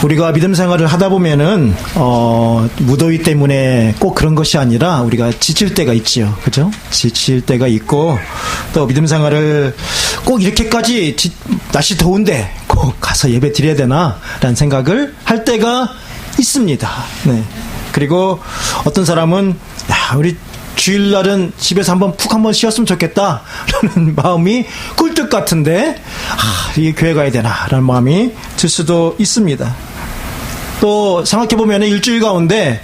우리가 믿음 생활을 하다 보면은 무더위 때문에 꼭 그런 것이 아니라 우리가 지칠 때가 있지요, 그죠? 지칠 때가 있고 또 믿음 생활을 꼭 이렇게까지 날씨 더운데 꼭 가서 예배 드려야 되나라는 생각을 할 때가 있습니다. 네. 그리고 어떤 사람은 우리 주일날은 집에서 한번 쉬었으면 좋겠다라는 마음이 꿀떡 같은데 이게 교회 가야 되나라는 마음이 들 수도 있습니다. 또 생각해보면 일주일 가운데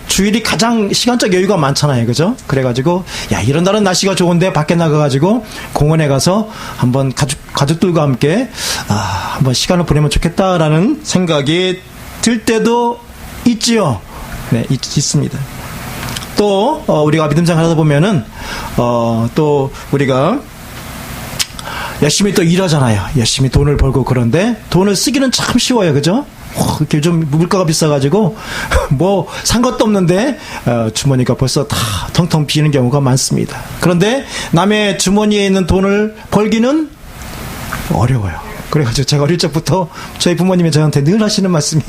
주일이 가장 시간적 여유가 많잖아요, 그죠? 그래가지고 이런 날은 날씨가 좋은데 밖에 나가가지고 공원에 가서 한번 가족들과 함께 한번 시간을 보내면 좋겠다라는 생각이 들 때도 있지요. 네, 있습니다. 또 우리가 믿음 생활 하다 보면은 또 우리가 열심히 또 일하잖아요. 열심히 돈을 벌고. 그런데 돈을 쓰기는 참 쉬워요, 그죠? 이렇게 좀 물가가 비싸가지고 뭐 산 것도 없는데 주머니가 벌써 다 텅텅 비는 경우가 많습니다. 그런데 남의 주머니에 있는 돈을 벌기는 어려워요. 그래가지고 제가 어릴 적부터 저희 부모님이 저한테 늘 하시는 말씀이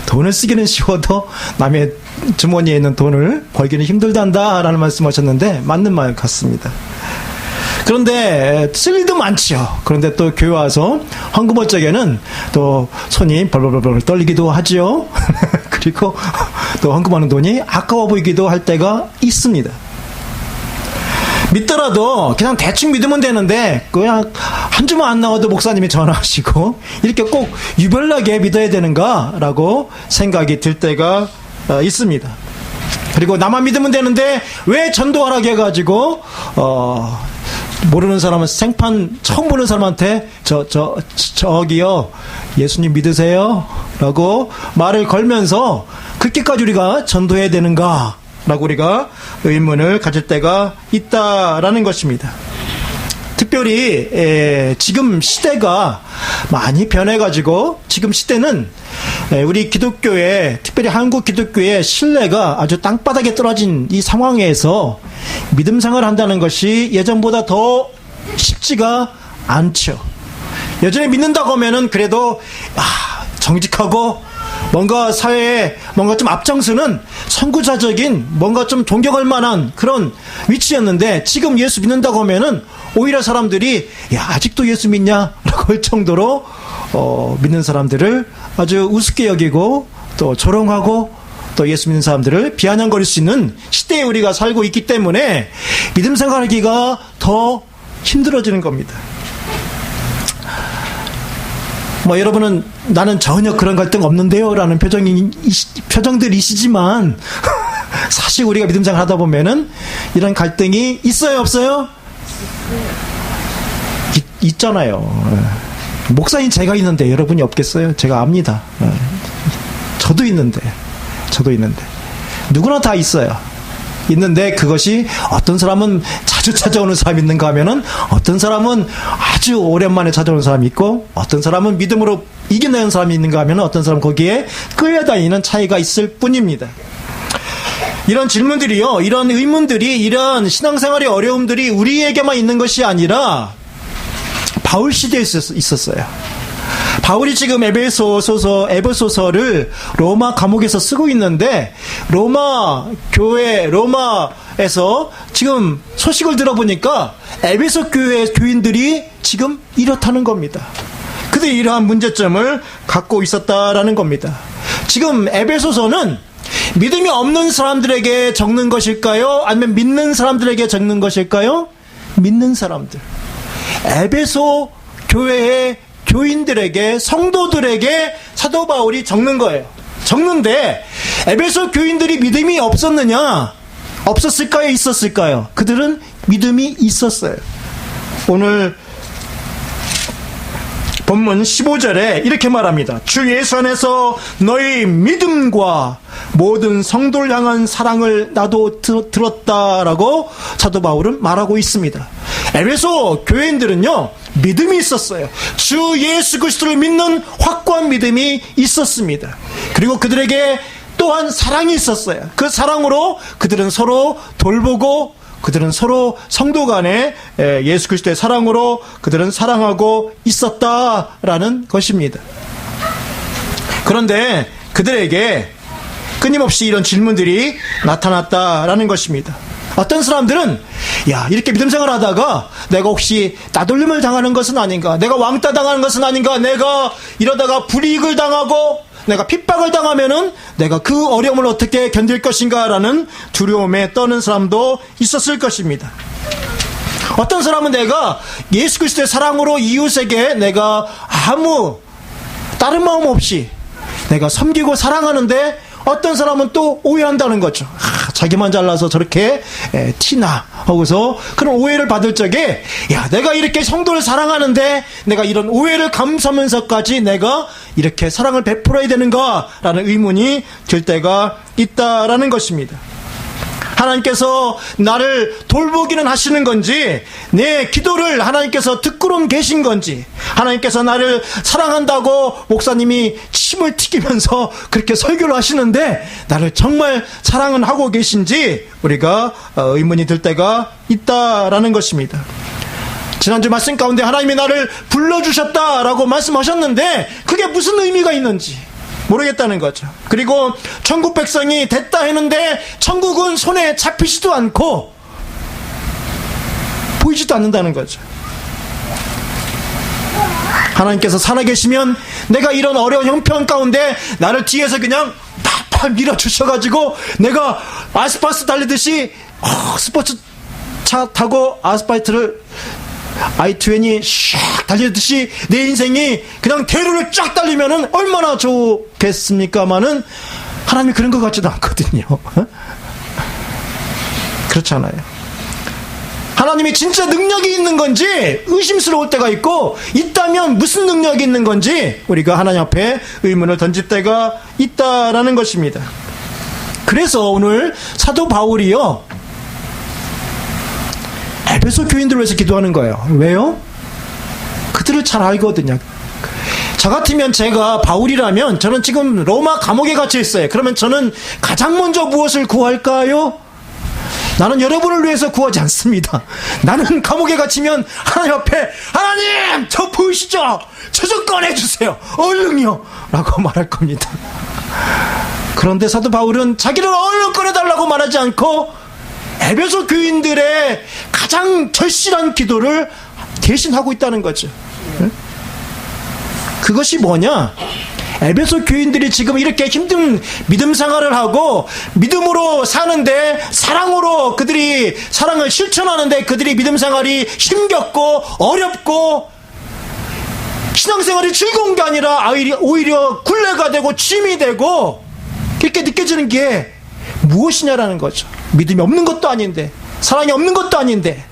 돈을 쓰기는 쉬워도 남의 주머니에 있는 돈을 벌기는 힘들단다라는 말씀하셨는데 맞는 말 같습니다. 그런데 쓸 일도 많지요. 그런데 또 교회 와서 헌금할 적에는 또 손이 벌벌벌 떨리기도 하지요. 그리고 또 헌금하는 돈이 아까워 보이기도 할 때가 있습니다. 믿더라도 그냥 대충 믿으면 되는데 그냥 한 주만 안 나와도 목사님이 전화하시고 이렇게 꼭 유별나게 믿어야 되는가라고 생각이 들 때가 있습니다. 그리고 나만 믿으면 되는데 왜 전도하라고 해가지고 모르는 사람은 생판 처음 보는 사람한테 저기요 예수님 믿으세요? 라고 말을 걸면서 그렇게까지 우리가 전도해야 되는가? 라고 우리가 의문을 가질 때가 있다라는 것입니다. 특별히 지금 시대가 많이 변해가지고 지금 시대는 우리 기독교의 특별히 한국 기독교의 신뢰가 아주 땅바닥에 떨어진 이 상황에서 믿음 생활을 한다는 것이 예전보다 더 쉽지가 않죠. 예전에 믿는다고 하면은 그래도 정직하고 뭔가 사회에 뭔가 좀 앞장서는 선구자적인 뭔가 좀 존경할 만한 그런 위치였는데 지금 예수 믿는다고 하면은 오히려 사람들이 아직도 예수 믿냐? 라고 할 정도로 믿는 사람들을 아주 우습게 여기고 또 조롱하고 또 예수 믿는 사람들을 비아냥거릴 수 있는 시대에 우리가 살고 있기 때문에 믿음 생활하기가 더 힘들어지는 겁니다. 여러분은 나는 전혀 그런 갈등 없는데요 라는 표정들이시지만 사실 우리가 믿음 생활 하다 보면은 이런 갈등이 있어요, 없어요? 있잖아요. 목사인 제가 있는데 여러분이 없겠어요? 제가 압니다. 저도 있는데 누구나 다 있어요. 있는데 그것이 어떤 사람은 자주 찾아오는 사람이 있는가 하면은 어떤 사람은 아주 오랜만에 찾아오는 사람이 있고 어떤 사람은 믿음으로 이겨내는 사람이 있는가 하면은 어떤 사람은 거기에 끌려다니는 차이가 있을 뿐입니다. 이런 질문들이요, 이런 의문들이, 이런 신앙생활의 어려움들이 우리에게만 있는 것이 아니라 바울 시대에 있었어요. 바울이 지금 에베소서를 로마 감옥에서 쓰고 있는데 로마 교회, 로마에서 지금 소식을 들어보니까 에베소 교회 교인들이 지금 이렇다는 겁니다. 그들이 이러한 문제점을 갖고 있었다라는 겁니다. 지금 에베소서는 믿음이 없는 사람들에게 적는 것일까요? 아니면 믿는 사람들에게 적는 것일까요? 믿는 사람들. 에베소 교회의 교인들에게, 성도들에게 사도 바울이 적는 거예요. 적는데 에베소 교인들이 믿음이 없었느냐? 없었을까요? 있었을까요? 그들은 믿음이 있었어요. 오늘 본문 15절에 이렇게 말합니다. 주 예수 안에서 너희 믿음과 모든 성도를 향한 사랑을 나도 들었다라고 사도 바울은 말하고 있습니다. 에베소 교인들은요, 믿음이 있었어요. 주 예수 그리스도를 믿는 확고한 믿음이 있었습니다. 그리고 그들에게 또한 사랑이 있었어요. 그 사랑으로 그들은 서로 돌보고 그들은 서로 성도 간에 예수 그리스도의 사랑으로 그들은 사랑하고 있었다라는 것입니다. 그런데 그들에게 끊임없이 이런 질문들이 나타났다라는 것입니다. 어떤 사람들은 야, 이렇게 믿음 생활 하다가 내가 혹시 따돌림을 당하는 것은 아닌가, 내가 왕따 당하는 것은 아닌가, 내가 이러다가 불이익을 당하고 내가 핍박을 당하면은 내가 그 어려움을 어떻게 견딜 것인가 라는 두려움에 떠는 사람도 있었을 것입니다. 어떤 사람은 내가 예수 그리스도의 사랑으로 이웃에게 내가 아무 다른 마음 없이 내가 섬기고 사랑하는데 어떤 사람은 또 오해한다는 거죠. 자기만 잘나서 저렇게 티나 하고서 그런 오해를 받을 적에 야, 내가 이렇게 성도를 사랑하는데 내가 이런 오해를 감수하면서까지 내가 이렇게 사랑을 베풀어야 되는가라는 의문이 들 때가 있다라는 것입니다. 하나님께서 나를 돌보기는 하시는 건지, 내 기도를 하나님께서 듣고는 계신 건지, 하나님께서 나를 사랑한다고 목사님이 침을 튀기면서 그렇게 설교를 하시는데 나를 정말 사랑은 하고 계신지 우리가 의문이 들 때가 있다라는 것입니다. 지난주 말씀 가운데 하나님이 나를 불러주셨다라고 말씀하셨는데 그게 무슨 의미가 있는지 모르겠다는 거죠. 그리고 천국 백성이 됐다 했는데 천국은 손에 잡히지도 않고 보이지도 않는다는 거죠. 하나님께서 살아계시면 내가 이런 어려운 형편 가운데 나를 뒤에서 그냥 팍팍 밀어주셔가지고 내가 아스팔트 달리듯이 스포츠 차 타고 아스팔트를 I-20이 샥 달리듯이 내 인생이 그냥 대로를 쫙 달리면은 얼마나 좋겠습니까마는 하나님이 그런 것 같지도 않거든요. 그렇지 않아요. 하나님이 진짜 능력이 있는 건지 의심스러울 때가 있고, 있다면 무슨 능력이 있는 건지 우리가 하나님 앞에 의문을 던질 때가 있다라는 것입니다. 그래서 오늘 사도 바울이요, 에베소 교인들을 위해서 기도하는 거예요. 왜요? 그들을 잘 알거든요. 저 같으면, 제가 바울이라면 저는 지금 로마 감옥에 갇혀 있어요. 그러면 저는 가장 먼저 무엇을 구할까요? 나는 여러분을 위해서 구하지 않습니다. 나는 감옥에 갇히면 하나님 앞에, 하나님 저 보이시죠? 저 좀 꺼내주세요, 얼른요 라고 말할 겁니다. 그런데 사도 바울은 자기를 얼른 꺼내달라고 말하지 않고 에베소 교인들의 가장 절실한 기도를 대신하고 있다는 거죠. 그것이 뭐냐? 에베소 교인들이 지금 이렇게 힘든 믿음 생활을 하고 믿음으로 사는데, 사랑으로 그들이 사랑을 실천하는데 그들이 믿음 생활이 힘겹고 어렵고 신앙생활이 즐거운 게 아니라 오히려 굴레가 되고 짐이 되고 이렇게 느껴지는 게 무엇이냐라는 거죠. 믿음이 없는 것도 아닌데, 사랑이 없는 것도 아닌데,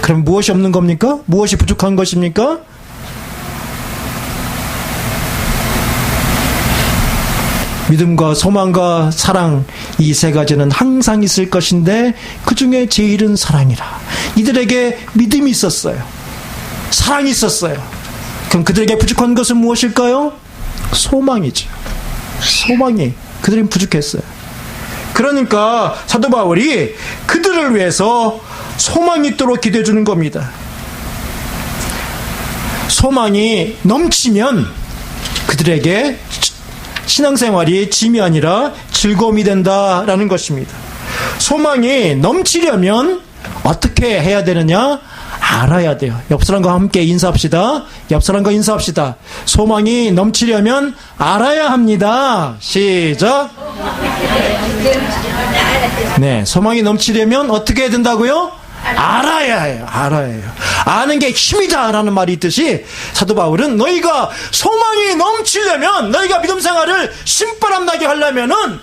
그럼 무엇이 없는 겁니까? 무엇이 부족한 것입니까? 믿음과 소망과 사랑, 이 세 가지는 항상 있을 것인데 그 중에 제일은 사랑이라. 이들에게 믿음이 있었어요. 사랑이 있었어요. 그럼 그들에게 부족한 것은 무엇일까요? 소망이죠. 소망이 그들은 부족했어요. 그러니까 사도 바울이 그들을 위해서 소망이 있도록 기도해 주는 겁니다. 소망이 넘치면 그들에게 신앙생활이 짐이 아니라 즐거움이 된다라는 것입니다. 소망이 넘치려면 어떻게 해야 되느냐? 알아야 돼요. 옆 사람과 함께 인사합시다. 옆 사람과 인사합시다. 소망이 넘치려면 알아야 합니다. 시작. 네, 소망이 넘치려면 어떻게 해야 된다고요? 알아야 해요. 알아야 해요. 아는 게 힘이다 라는 말이 있듯이 사도 바울은 너희가 소망이 넘치려면, 너희가 믿음 생활을 신바람 나게 하려면은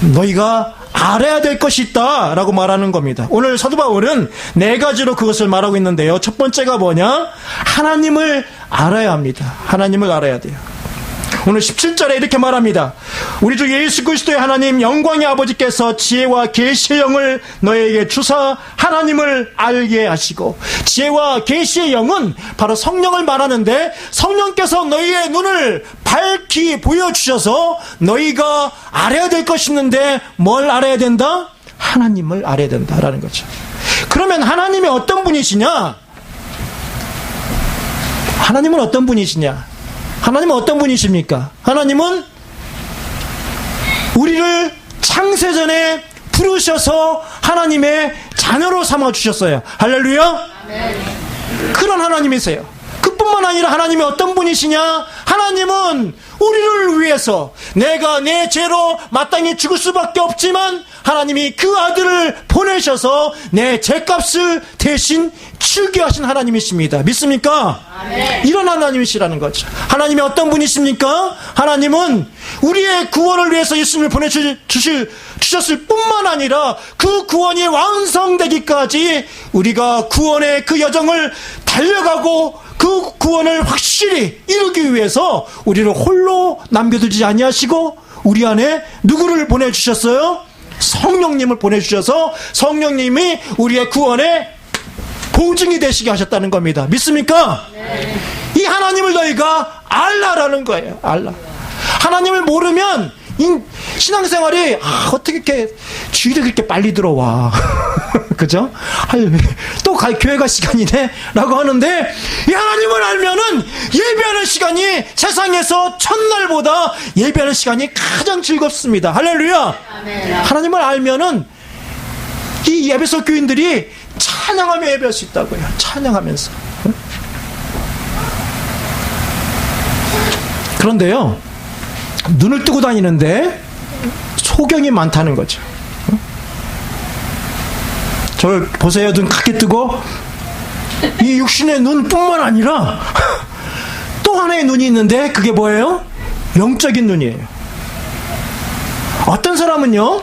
너희가 알아야 될 것이 있다 라고 말하는 겁니다. 오늘 사도 바울은 네 가지로 그것을 말하고 있는데요. 첫 번째가 뭐냐? 하나님을 알아야 합니다. 하나님을 알아야 돼요. 오늘 17절에 이렇게 말합니다. 우리 주 예수 그리스도의 하나님 영광의 아버지께서 지혜와 계시의 영을 너에게 주사 하나님을 알게 하시고, 지혜와 계시의 영은 바로 성령을 말하는데, 성령께서 너희의 눈을 밝히 보여주셔서 너희가 알아야 될 것이 있는데 뭘 알아야 된다? 하나님을 알아야 된다라는 거죠. 그러면 하나님이 어떤 분이시냐? 하나님은 어떤 분이시냐? 하나님은 어떤 분이십니까? 하나님은 우리를 창세전에 부르셔서 하나님의 자녀로 삼아주셨어요. 할렐루야. 그런 하나님이세요. 그뿐만 아니라 하나님이 어떤 분이시냐? 하나님은 우리를 위해서 내가 내 죄로 마땅히 죽을 수밖에 없지만 하나님이 그 아들을 보내셔서 내 죄값을 대신 치르게 하신 하나님이십니다. 믿습니까? 아멘. 이런 하나님이시라는 거죠. 하나님이 어떤 분이십니까? 하나님은 우리의 구원을 위해서 예수님을 보내주셨을 뿐만 아니라 그 구원이 완성되기까지 우리가 구원의 그 여정을 달려가고 그 구원을 확실히 이루기 위해서 우리를 홀로 남겨두지 아니하시고 우리 안에 누구를 보내주셨어요? 성령님을 보내주셔서 성령님이 우리의 구원의 보증이 되시게 하셨다는 겁니다. 믿습니까? 네. 이 하나님을 너희가 알라라는 거예요. 알라. 하나님을 모르면 신앙생활이 어떻게 이렇게 주일에 그렇게 빨리 들어와. 그죠? 또 교회 갈 시간이네? 라고 하는데 이 하나님을 알면은 예배하는 시간이 세상에서 첫날보다 예배하는 시간이 가장 즐겁습니다. 할렐루야. 아멘. 하나님을 알면은 이 예배소 교인들이 찬양하며 예배할 수 있다고요. 찬양하면서. 그런데요, 눈을 뜨고 다니는데 소경이 많다는 거죠. 저를 보세요. 눈 크게 뜨고 이 육신의 눈뿐만 아니라 또 하나의 눈이 있는데 그게 뭐예요? 영적인 눈이에요. 어떤 사람은요,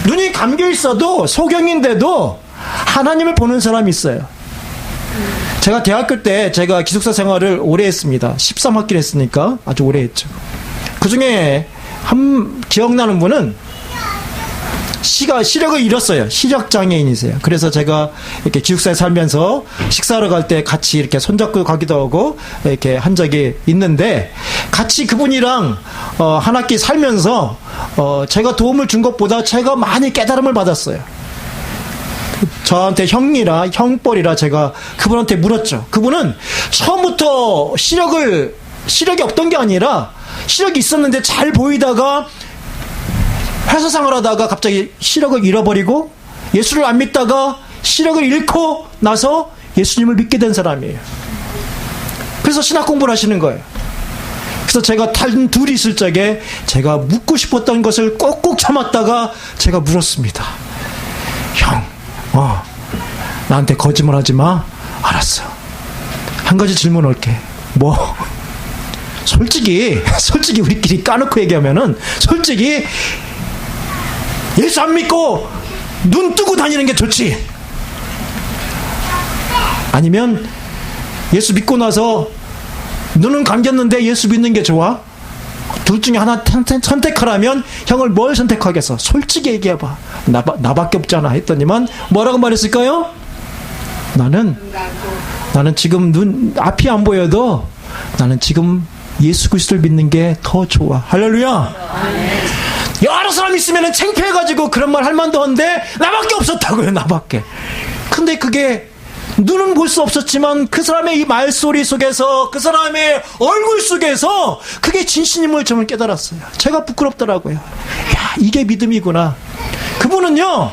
눈이 감겨 있어도 소경인데도 하나님을 보는 사람이 있어요. 제가 대학교 때 제가 기숙사 생활을 오래 했습니다. 13학기를 했으니까 아주 오래 했죠. 그 중에 기억나는 분은 시력을 잃었어요. 시력장애인이세요. 그래서 제가 이렇게 기숙사에 살면서 식사하러 갈 때 같이 이렇게 손잡고 가기도 하고 이렇게 한 적이 있는데, 같이 그분이랑 한 학기 살면서 제가 도움을 준 것보다 제가 많이 깨달음을 받았어요. 저한테 형벌이라 제가 그분한테 물었죠. 그분은 처음부터 시력이 없던 게 아니라 시력이 있었는데 잘 보이다가 회사 생활하다가 갑자기 시력을 잃어버리고 예수를 안 믿다가 시력을 잃고 나서 예수님을 믿게 된 사람이에요. 그래서 신학 공부를 하시는 거예요. 그래서 제가 둘이 있을 적에 제가 묻고 싶었던 것을 꼭꼭 참았다가 제가 물었습니다. 형, 나한테 거짓말하지 마. 알았어. 한 가지 질문 할게. 뭐? 솔직히 우리끼리 까놓고 얘기하면은 솔직히 예수 안 믿고 눈 뜨고 다니는 게 좋지? 아니면 예수 믿고 나서 눈은 감겼는데 예수 믿는 게 좋아? 둘 중에 하나 선택하라면 형을 뭘 선택하겠어? 솔직히 얘기해봐. 나밖에 없잖아. 했더니만 뭐라고 말했을까요? 나는 지금 눈 앞이 안 보여도 나는 지금 예수 그리스도를 믿는 게 더 좋아. 할렐루야. 여러 사람 있으면 창피해가지고 그런 말 할 만도 한데 나밖에 없었다고요. 나밖에. 근데 그게 눈은 볼 수 없었지만 그 사람의 이 말소리 속에서, 그 사람의 얼굴 속에서 그게 진심임을 저는 깨달았어요. 제가 부끄럽더라고요. 야, 이게 믿음이구나. 그분은요,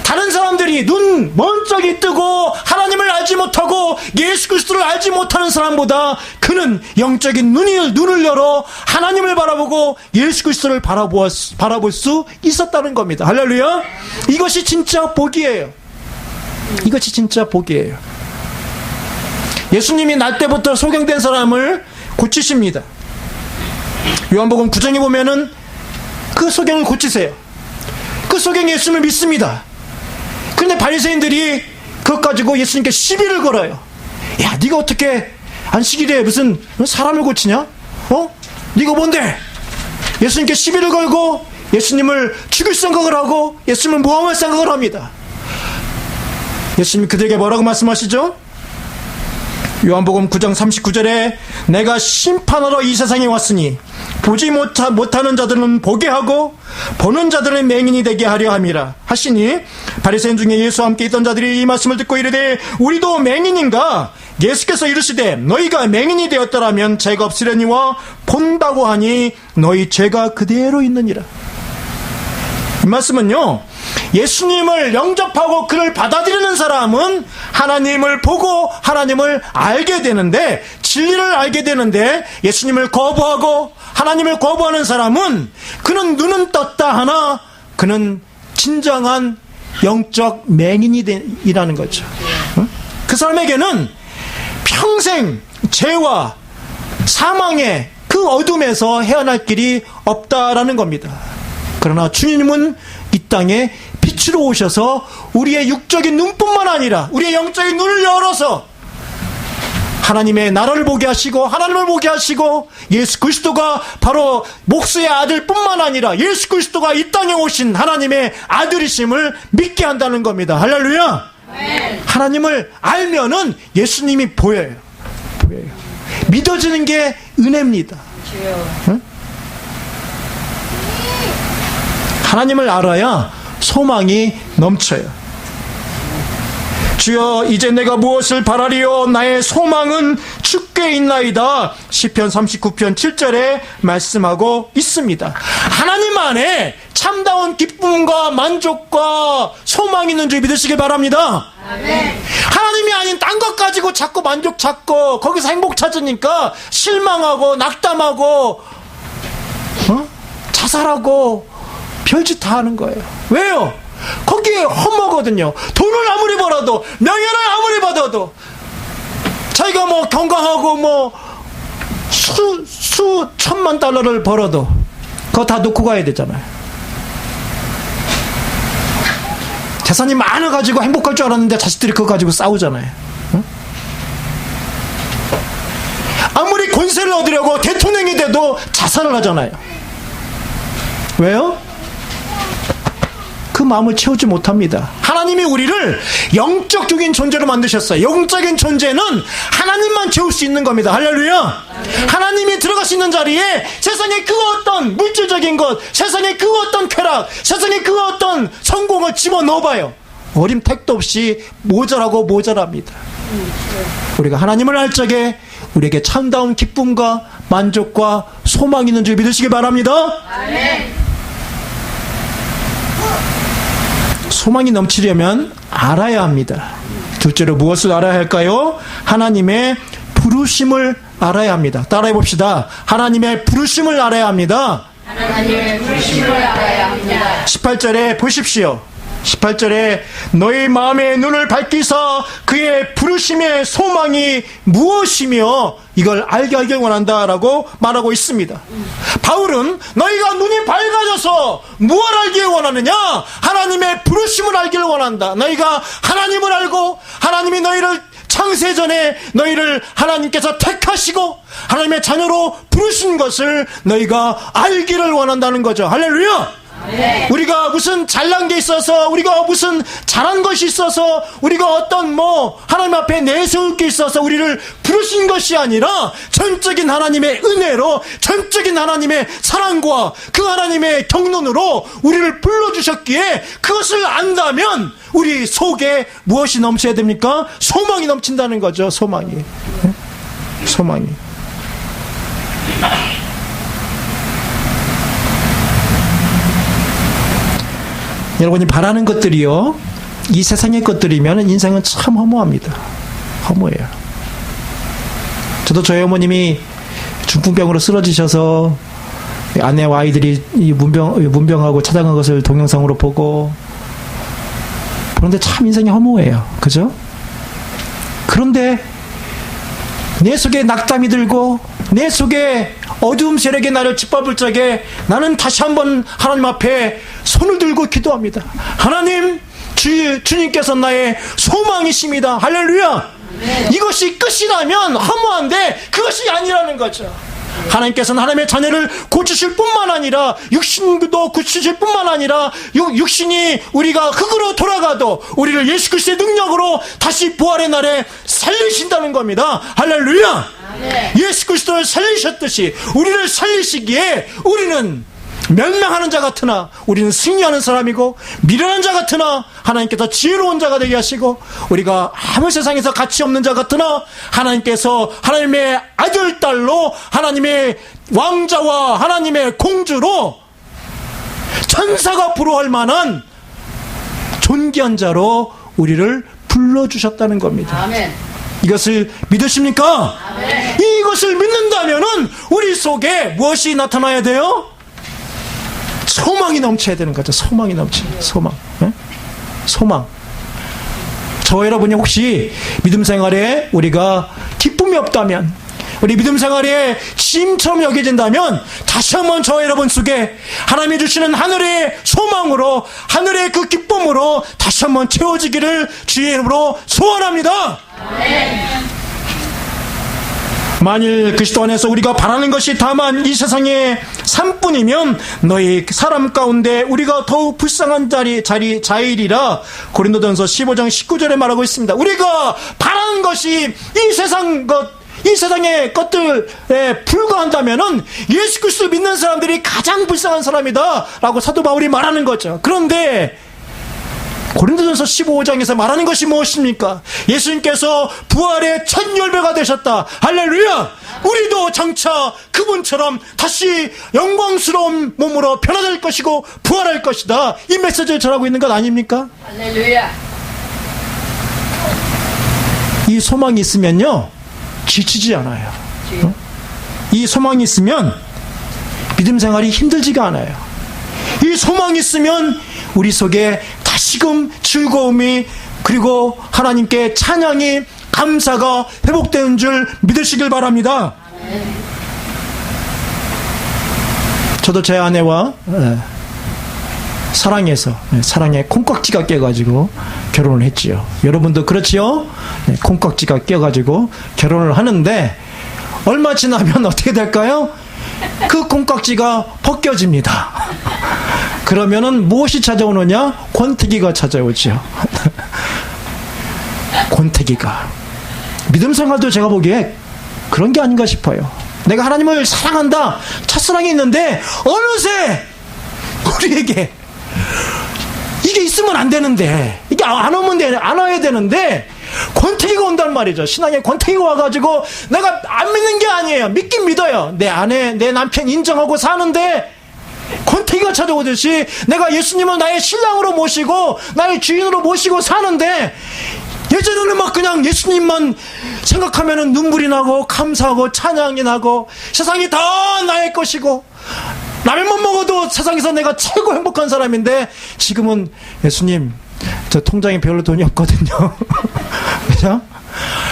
다른 사람들이 눈 먼쩍이 뜨고 하나님을 알지 못하고 예수 그리스도를 알지 못하는 사람보다 그는 영적인 눈을 열어 하나님을 바라보고 예수 그리스도를 바라볼 수 있었다는 겁니다. 할렐루야. 이것이 진짜 복이에요. 이것이 진짜 복이에요. 예수님이 날 때부터 소경된 사람을 고치십니다. 요한복음 9장에 보면은 그 소경을 고치세요. 그 소경이 예수님을 믿습니다. 그런데 바리새인들이 그것 가지고 예수님께 시비를 걸어요. 야, 네가 어떻게 안식일에 무슨 사람을 고치냐? 네가 뭔데? 예수님께 시비를 걸고 예수님을 죽일 생각을 하고 예수님을 모함할 생각을 합니다. 예수님이 그들에게 뭐라고 말씀하시죠? 요한복음 9장 39절에 내가 심판하러 이 세상에 왔으니 보지 못하는 자들은 보게 하고 보는 자들은 맹인이 되게 하려 함이라 하시니, 바리새인 중에 예수와 함께 있던 자들이 이 말씀을 듣고 이르되 우리도 맹인인가? 예수께서 이르시되 너희가 맹인이 되었더라면 죄가 없으려니와 본다고 하니 너희 죄가 그대로 있느니라. 이 말씀은요, 예수님을 영접하고 그를 받아들이는 사람은 하나님을 보고 하나님을 알게 되는데, 진리를 알게 되는데, 예수님을 거부하고 하나님을 거부하는 사람은 그는 눈은 떴다 하나 그는 진정한 영적 맹인이라는 거죠. 그 사람에게는 평생 죄와 사망의 그 어둠에서 헤어날 길이 없다라는 겁니다. 그러나 주님은 이 땅에 빛으로 오셔서 우리의 육적인 눈뿐만 아니라 우리의 영적인 눈을 열어서 하나님의 나라를 보게 하시고 하나님을 보게 하시고 예수 그리스도가 바로 목수의 아들뿐만 아니라 예수 그리스도가 이 땅에 오신 하나님의 아들이심을 믿게 한다는 겁니다. 할렐루야. 네. 하나님을 알면은 예수님이 보여요. 믿어지는 게 은혜입니다. 응? 하나님을 알아야 소망이 넘쳐요. 주여 이제 내가 무엇을 바라리요 나의 소망은 주께 있나이다. 시편 39편 7절에 말씀하고 있습니다. 하나님 안에 참다운 기쁨과 만족과 소망이 있는 줄 믿으시길 바랍니다. 아멘. 하나님이 아닌 딴 것 가지고 자꾸 만족 찾고 거기서 행복 찾으니까 실망하고 낙담하고 자살하고 별짓 다 하는 거예요. 왜요? 거기에 험하거든요. 돈을 아무리 벌어도 명예를 아무리 받아도 자기가 뭐 건강하고 뭐 수천만 달러를 벌어도 그거 다 놓고 가야 되잖아요. 재산이 많아가지고 행복할 줄 알았는데 자식들이 그거 가지고 싸우잖아요. 응? 아무리 권세를 얻으려고 대통령이 돼도 자살을 하잖아요. 왜요? 그 마음을 채우지 못합니다. 하나님이 우리를 영적인 존재로 만드셨어요. 영적인 존재는 하나님만 채울 수 있는 겁니다. 할렐루야. 하나님이 들어갈 수 있는 자리에 세상의 그 어떤 물질적인 것, 세상의 그 어떤 쾌락, 세상의 그 어떤 성공을 집어넣어봐요. 어림택도 없이 모자랍니다. 우리가 하나님을 알 적에 우리에게 참다운 기쁨과 만족과 소망이 있는 줄 믿으시기 바랍니다. 아멘. 소망이 넘치려면 알아야 합니다. 둘째로 무엇을 알아야 할까요? 하나님의 부르심을 알아야 합니다. 따라해 봅시다. 하나님의 부르심을 알아야 합니다. 하나님의 부르심을 알아야 합니다. 18절에 보십시오. 18절에 너희 마음의 눈을 밝히사 그의 부르심의 소망이 무엇이며 이걸 알게 하길 원한다라고 말하고 있습니다. 바울은 너희가 눈이 밝아져서 무엇을 알기를 원하느냐? 하나님의 부르심을 알기를 원한다. 너희가 하나님을 알고 하나님이 너희를 창세전에 너희를 하나님께서 택하시고 하나님의 자녀로 부르신 것을 너희가 알기를 원한다는 거죠. 할렐루야. 네. 우리가 무슨 잘난 게 있어서 우리가 무슨 잘한 것이 있어서 우리가 어떤 하나님 앞에 내세울 게 있어서 우리를 부르신 것이 아니라 전적인 하나님의 은혜로 전적인 하나님의 사랑과 그 하나님의 경륜으로 우리를 불러주셨기에 그것을 안다면 우리 속에 무엇이 넘쳐야 됩니까? 소망이 넘친다는 거죠. 소망이. 여러분이 바라는 것들이요, 이 세상의 것들이면 인생은 참 허무합니다. 허무해요. 저도 저희 어머님이 중풍병으로 쓰러지셔서 아내와 아이들이 문병하고 찾아간 것을 동영상으로 보고 그런데 참 인생이 허무해요. 그죠? 그런데 내 속에 낙담이 들고 내 속에 어두움 세력이 나를 짓밟을 적에 나는 다시 한번 하나님 앞에 손을 들고 기도합니다. 하나님, 주님께서 나의 소망이십니다. 할렐루야. 네. 이것이 끝이라면 허무한데 그것이 아니라는 거죠. 하나님께서는 하나님의 자녀를 고치실 뿐만 아니라 육신도 고치실 뿐만 아니라 육신이 우리가 흙으로 돌아가도 우리를 예수 그리스도의 능력으로 다시 부활의 날에 살리신다는 겁니다. 할렐루야. 네. 예수 그리스도를 살리셨듯이 우리를 살리시기에 우리는 멸망하는 자 같으나 우리는 승리하는 사람이고 미련한 자 같으나 하나님께서 지혜로운 자가 되게 하시고 우리가 아무 세상에서 가치 없는 자 같으나 하나님께서 하나님의 아들 딸로 하나님의 왕자와 하나님의 공주로 천사가 부러워할 만한 존귀한 자로 우리를 불러주셨다는 겁니다. 아멘. 이것을 믿으십니까? 아멘. 이것을 믿는다면은 우리 속에 무엇이 나타나야 돼요? 소망이 넘쳐야 되는 거죠. 소망이 넘치는 소망. 네? 소망. 저 여러분이 혹시 믿음 생활에 우리가 기쁨이 없다면, 우리 믿음 생활에 짐처럼 여겨진다면 다시 한번 저 여러분 속에 하나님이 주시는 하늘의 소망으로, 하늘의 그 기쁨으로 다시 한번 채워지기를 주의 이름으로 소원합니다. 아멘. 만일 그리스도 안에서 우리가 바라는 것이 다만 이 세상의 삶뿐이면 너희 사람 가운데 우리가 더욱 불쌍한 자일이라 고린도전서 15장 19절에 말하고 있습니다. 우리가 바라는 것이 이 세상의 것들에 불과한다면은 예수 그리스도 믿는 사람들이 가장 불쌍한 사람이다 라고 사도 바울이 말하는 거죠. 그런데 고린도전서 15장에서 말하는 것이 무엇입니까? 예수님께서 부활의 첫 열매가 되셨다. 할렐루야! 우리도 장차 그분처럼 다시 영광스러운 몸으로 변화될 것이고 부활할 것이다. 이 메시지를 전하고 있는 것 아닙니까? 할렐루야. 이 소망이 있으면요, 지치지 않아요. 이 소망이 있으면 믿음 생활이 힘들지가 않아요. 이 소망이 있으면 우리 속에 다시금 즐거움이, 그리고 하나님께 찬양이, 감사가 회복되는 줄 믿으시길 바랍니다. 저도 제 아내와 사랑에 콩깍지가 껴가지고 결혼을 했지요. 여러분도 그렇지요? 콩깍지가 껴가지고 결혼을 하는데 얼마 지나면 어떻게 될까요? 그 콩깍지가 벗겨집니다. 그러면은 무엇이 찾아오느냐? 권태기가 찾아오죠. 권태기가. 믿음 생활도 제가 보기에 그런 게 아닌가 싶어요. 내가 하나님을 사랑한다, 첫사랑이 있는데 어느새 우리에게 이게 있으면 안 되는데, 이게 안 와야 되는데 권태기가 온단 말이죠. 신앙에 권태기가 와가지고 내가 안 믿는 게 아니에요. 믿긴 믿어요. 내 아내, 내 남편 인정하고 사는데 권태기가 찾아오듯이 내가 예수님을 나의 신랑으로 모시고 나의 주인으로 모시고 사는데, 예전에는 막 그냥 예수님만 생각하면은 눈물이 나고 감사하고 찬양이 나고 세상이 다 나의 것이고 라면만 먹어도 세상에서 내가 최고 행복한 사람인데, 지금은 예수님 저 통장에 별로 돈이 없거든요. 그죠?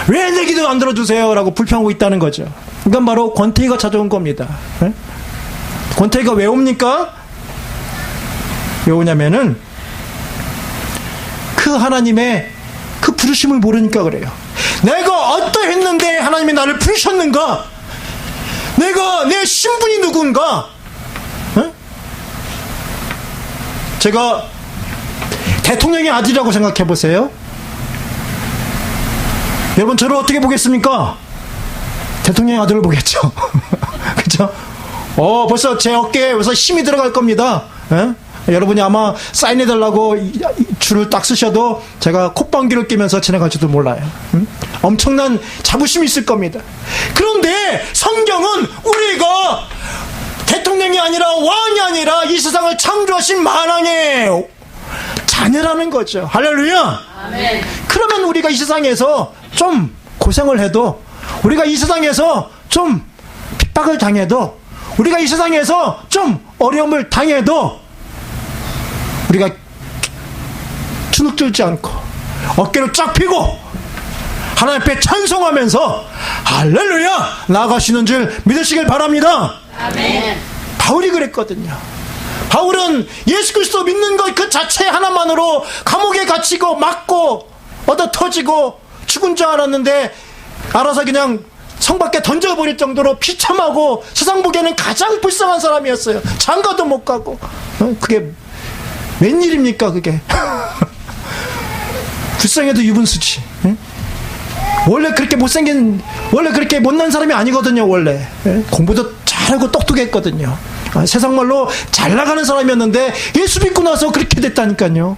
왜 내 기도 안 들어주세요? 라고 불평하고 있다는 거죠. 이건 바로 권태기가 찾아온 겁니다. 네? 권태기가 왜 옵니까? 왜 오냐면은 그 하나님의 그 부르심을 모르니까 그래요. 내가 어떠했는데 하나님이 나를 부르셨는가? 내가 내 신분이 누군가? 네? 제가 대통령의 아들이라고 생각해 보세요. 여러분 저를 어떻게 보겠습니까? 대통령의 아들을 보겠죠. 그렇죠? 벌써 제 어깨에 벌써 힘이 들어갈 겁니다. 예? 여러분이 아마 사인해달라고 줄을 딱 쓰셔도 제가 콧방귀를 끼면서 지나갈지도 몰라요. 엄청난 자부심이 있을 겁니다. 그런데 성경은 우리가 대통령이 아니라 왕이 아니라 이 세상을 창조하신 만왕의 자녀라는 거죠. 할렐루야. 아멘. 그러면 우리가 이 세상에서 좀 고생을 해도, 우리가 이 세상에서 좀 핍박을 당해도, 우리가 이 세상에서 좀 어려움을 당해도 우리가 주눅들지 않고 어깨를 쫙 펴고 하나님 앞에 찬송하면서 할렐루야 나아가시는 줄 믿으시길 바랍니다. 아멘. 바울이 그랬거든요. 바울은 예수 그리스도 믿는 것 그 자체 하나만으로 감옥에 갇히고 맞고 얻어 터지고 죽은 줄 알았는데, 알아서 그냥 성 밖에 던져버릴 정도로 비참하고 세상 보기에는 가장 불쌍한 사람이었어요. 장가도 못 가고. 그게 웬일입니까 그게. 불쌍해도 유분수지. 원래 그렇게 못난 사람이 아니거든요. 원래 공부도 잘하고 똑똑했거든요. 세상 말로 잘 나가는 사람이었는데 예수 믿고 나서 그렇게 됐다니까요.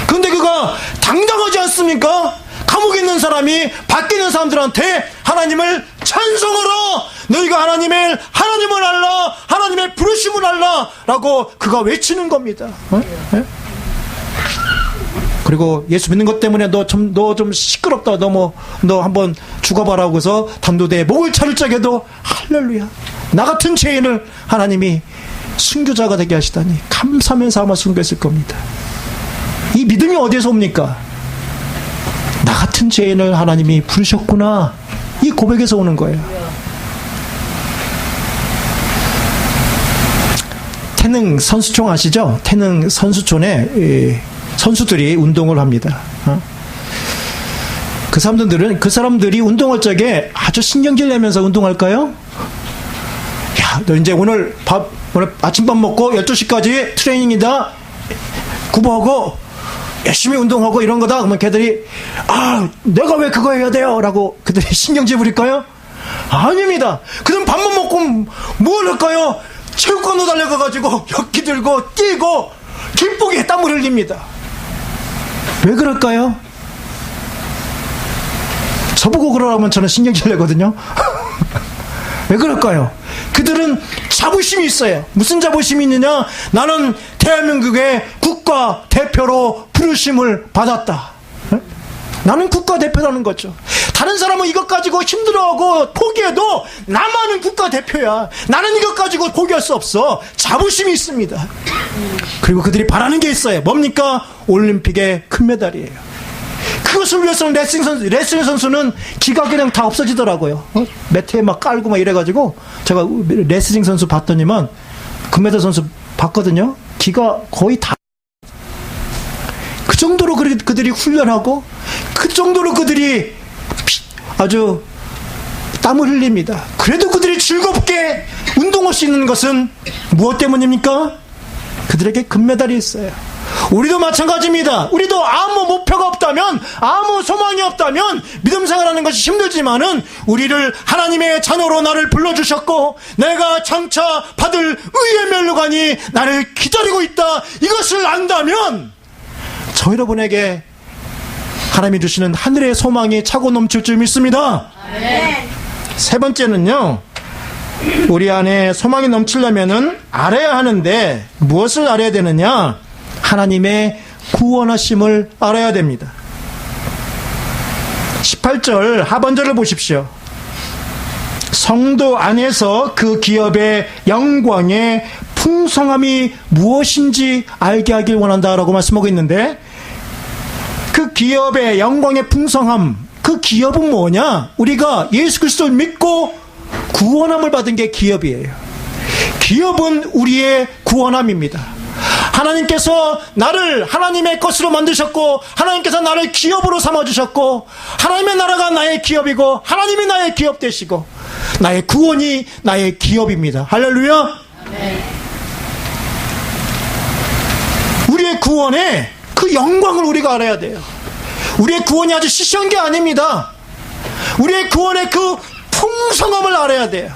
그런데 그가 당당하지 않습니까? 감옥에 있는 사람이 밖에 있는 사람들한테 하나님을 찬송으로 너희가 하나님을 알라, 하나님의 부르심을 알라 라고 그가 외치는 겁니다. 그리고 예수 믿는 것 때문에 너 좀 시끄럽다, 너 한번 죽어봐라 하고서 단도대에 목을 차를 적에도 할렐루야, 나 같은 죄인을 하나님이 순교자가 되게 하시다니 감사하면서 아마 순교했을 겁니다. 이 믿음이 어디에서 옵니까? 나 같은 죄인을 하나님이 부르셨구나, 이 고백에서 오는 거예요. 태능 선수촌 아시죠? 태능 선수촌에 선수들이 운동을 합니다. 그 사람들이 운동할 적에 아주 신경질 내면서 운동할까요? 야, 너 이제 오늘 아침밥 먹고 12시까지 트레이닝이다, 구보하고 열심히 운동하고 이런 거다. 그러면 걔들이 내가 왜 그거 해야 돼요? 라고 그들이 신경질 부릴까요? 아닙니다. 그들은 밥만 먹고 뭘 할까요? 체육관으로 달려가가지고 역기 들고 뛰고 기쁘게 땀을 흘립니다. 왜 그럴까요? 저보고 그러라면 저는 신경질 내거든요. 왜 그럴까요? 그들은 자부심이 있어요. 무슨 자부심이 있느냐? 나는 대한민국의 국가대표로 부르심을 받았다. 나는 국가대표라는 거죠. 다른 사람은 이것 가지고 힘들어하고 포기해도 나만은 국가대표야. 나는 이것 가지고 포기할 수 없어. 자부심이 있습니다. 그리고 그들이 바라는 게 있어요. 뭡니까? 올림픽의 금메달이에요. 그것을 위해서는 레슬링 선수는 기가 그냥 다 없어지더라고요. 매트에 막 깔고 막 이래가지고, 제가 레슬링 선수 봤더니만 금메달 선수 봤거든요. 기가 거의 다. 그 정도로 그들이 훈련하고, 그 정도로 그들이 아주 땀을 흘립니다. 그래도 그들이 즐겁게 운동할 수 있는 것은 무엇 때문입니까? 그들에게 금메달이 있어요. 우리도 마찬가지입니다. 우리도 아무 목표가 없다면, 아무 소망이 없다면 믿음 생활하는 것이 힘들지만은, 우리를 하나님의 자녀로 나를 불러주셨고 내가 장차 받을 의의 멸류관이 나를 기다리고 있다, 이것을 안다면 저 여러분에게 하나님이 주시는 하늘의 소망이 차고 넘칠 줄 믿습니다. 네. 세 번째는요, 우리 안에 소망이 넘치려면은 알아야 하는데, 무엇을 알아야 되느냐? 하나님의 구원하심을 알아야 됩니다. 18절 하반절을 보십시오. 성도 안에서 그 기업의 영광의 풍성함이 무엇인지 알게 하길 원한다라고 말씀하고 있는데, 그 기업의 영광의 풍성함, 그 기업은 뭐냐? 우리가 예수 그리스도를 믿고 구원함을 받은 게 기업이에요. 기업은 우리의 구원함입니다. 하나님께서 나를 하나님의 것으로 만드셨고, 하나님께서 나를 기업으로 삼아주셨고, 하나님의 나라가 나의 기업이고, 하나님이 나의 기업 되시고, 나의 구원이 나의 기업입니다. 할렐루야. 네. 우리의 구원의 그 영광을 우리가 알아야 돼요. 우리의 구원이 아주 시시한 게 아닙니다. 우리의 구원의 그 풍성함을 알아야 돼요.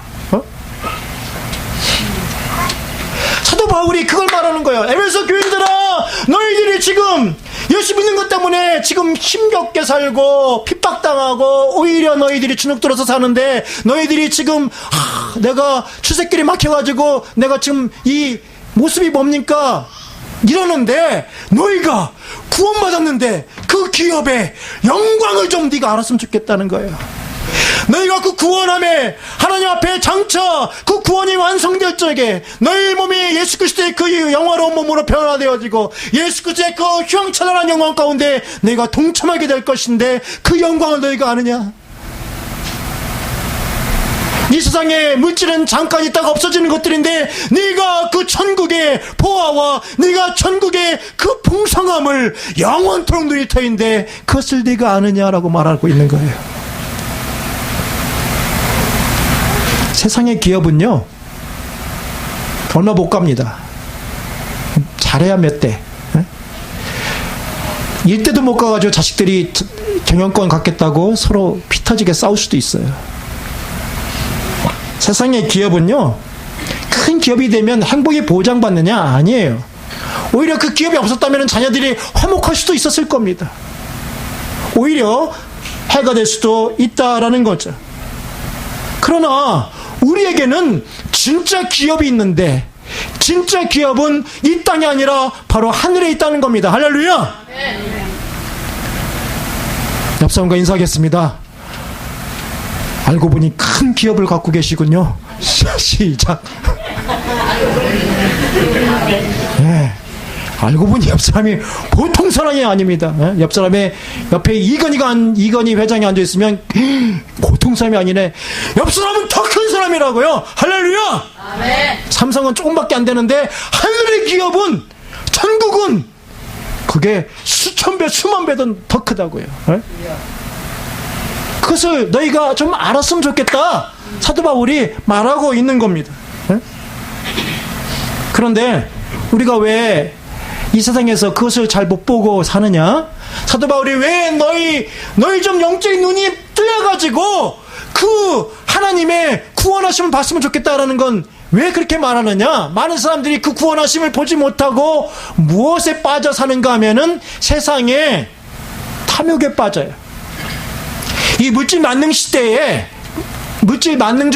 사도 바울이 그걸 말하는 거예요. 에베소 교인들아, 너희들이 지금 예수 믿는 것 때문에 지금 힘겹게 살고 핍박당하고 오히려 너희들이 주눅 들어서 사는데, 너희들이 지금 내가 출세길이 막혀가지고 내가 지금 이 모습이 뭡니까? 이러는데, 너희가 구원받았는데 그 기업의 영광을 좀 네가 알았으면 좋겠다는 거예요. 너희가 그 구원함에 하나님 앞에 장차 그 구원이 완성될 적에 너희 몸이 예수 그리스도의 그 영화로운 몸으로 변화되어지고 예수 그리스도의 그 휘황찬란한 영광 가운데 너희가 동참하게 될 것인데, 그 영광을 너희가 아느냐? 이 세상에 물질은 잠깐 있다가 없어지는 것들인데, 네가 그 천국의 보화와 네가 천국의 그 풍성함을 영원토록 누릴 터인데 그것을 네가 아느냐라고 말하고 있는 거예요. 세상의 기업은요, 얼마 못 갑니다. 잘해야 몇 대. 일대도 못 가가지고 자식들이 경영권 갖겠다고 서로 피 터지게 싸울 수도 있어요. 세상의 기업은요, 큰 기업이 되면 행복이 보장받느냐? 아니에요. 오히려 그 기업이 없었다면 자녀들이 화목할 수도 있었을 겁니다. 오히려 해가 될 수도 있다라는 거죠. 그러나 우리에게는 진짜 기업이 있는데, 진짜 기업은 이 땅이 아니라 바로 하늘에 있다는 겁니다. 할렐루야. 옆 사람과 인사하겠습니다. 알고 보니 큰 기업을 갖고 계시군요. 시작. 네. 알고 보니 옆 사람이 보통 사람이 아닙니다. 옆 사람의 옆에 이건희 회장이 앉아 있으면 보통 사람이 아니네. 옆 사람은 더 큰 사람이라고요. 할렐루야. 아멘. 삼성은 조금밖에 안 되는데 하늘의 기업은, 천국은 그게 수천 배 수만 배든 더 크다고요. 그것을 너희가 좀 알았으면 좋겠다, 사도 바울이 말하고 있는 겁니다. 그런데 우리가 왜 이 세상에서 그것을 잘 못 보고 사느냐? 사도 바울이 왜 너희 좀 영적인 눈이 뜨여가지고 그 하나님의 구원하심을 봤으면 좋겠다라는 건 왜 그렇게 말하느냐? 많은 사람들이 그 구원하심을 보지 못하고 무엇에 빠져 사는가 하면은 세상에 탐욕에 빠져요. 이 물질 만능주의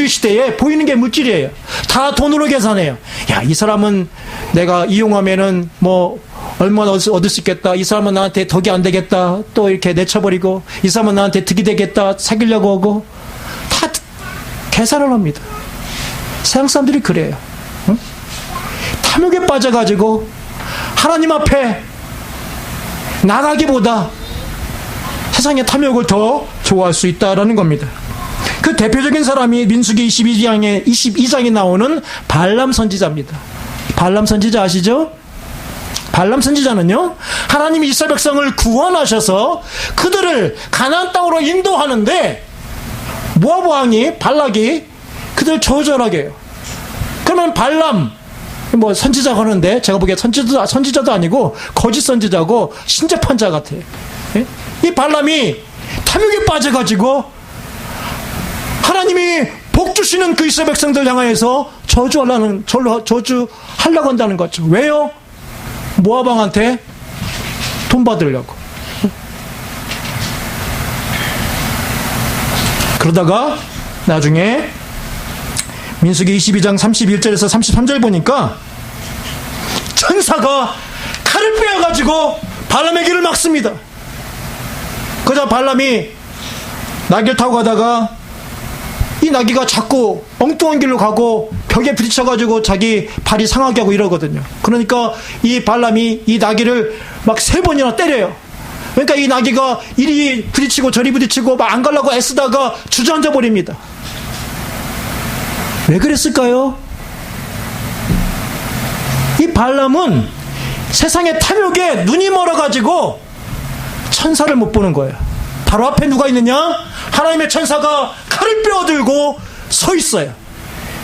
시대에 보이는 게 물질이에요. 다 돈으로 계산해요. 야, 이 사람은 내가 이용하면은 뭐 얼마나 얻을 수 있겠다. 이 사람은 나한테 덕이 안 되겠다. 또 이렇게 내쳐버리고, 이 사람은 나한테 득이 되겠다. 사귀려고 하고, 다 계산을 합니다. 세상 사람들이 그래요. 응? 탐욕에 빠져가지고 하나님 앞에 나가기보다 세상의 탐욕을 더 좋아할 수 있다라는 겁니다. 그 대표적인 사람이 민수기 22장에 나오는 발람 선지자입니다. 발람 선지자 아시죠? 발람 선지자는요, 하나님이 이스라엘 백성을 구원하셔서 그들을 가나안 땅으로 인도하는데 모압 왕이 발락이 그들 저절하게 해요. 그러면 발람 뭐 선지자가 하는데, 제가 보기에 선지자도 아니고 거짓 선지자고 신재판자 같아요. 이 발람이 탐욕에 빠져가지고 하나님이 복 주시는 그 이스라엘 백성들 향하여서 저주하려고 한다는 거죠. 왜요? 모압 왕한테 돈 받으려고. 그러다가 나중에 민수기 22장 31절에서 33절 보니까 천사가 칼을 빼어가지고 발람의 길을 막습니다. 그러자 발람이 나귀를 타고 가다가 이 나귀가 자꾸 엉뚱한 길로 가고 벽에 부딪혀가지고 자기 발이 상하게 하고 이러거든요. 그러니까 이 발람이 이 나귀를 막 3번이나 때려요. 그러니까 이 나귀가 이리 부딪히고 저리 부딪히고 막 안 가려고 애쓰다가 주저앉아 버립니다. 왜 그랬을까요? 이 발람은 세상의 탐욕에 눈이 멀어가지고 천사를 못 보는 거예요. 바로 앞에 누가 있느냐? 하나님의 천사가 칼을 빼어들고 서 있어요.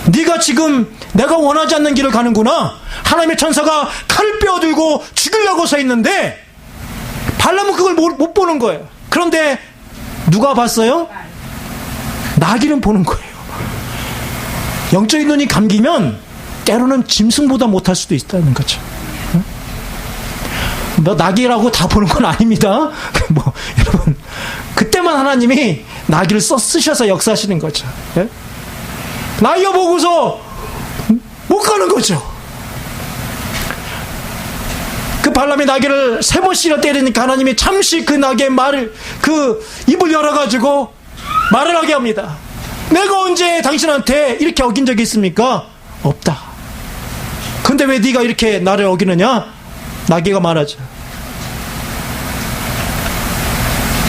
네가 지금 내가 원하지 않는 길을 가는구나. 하나님의 천사가 칼을 빼어들고 죽이려고 서 있는데 발람은 그걸 못 보는 거예요. 그런데 누가 봤어요? 나귀는 보는 거예요. 영적인 눈이 감기면 때로는 짐승보다 못할 수도 있다는 거죠. 뭐 나귀라고 다 보는 건 아닙니다. 뭐 여러분, 그때만 하나님이 나귀를 쓰셔서 역사하시는 거죠. 예? 나귀가 보고서 못 가는 거죠. 그 발람이 나귀를 3번씩이나 때리니까 하나님이 잠시 그 나귀의 그 입을 열어가지고 말을 하게 합니다. 내가 언제 당신한테 이렇게 어긴 적이 있습니까? 없다. 근데 왜 네가 이렇게 나를 어기느냐? 나귀가 말하죠.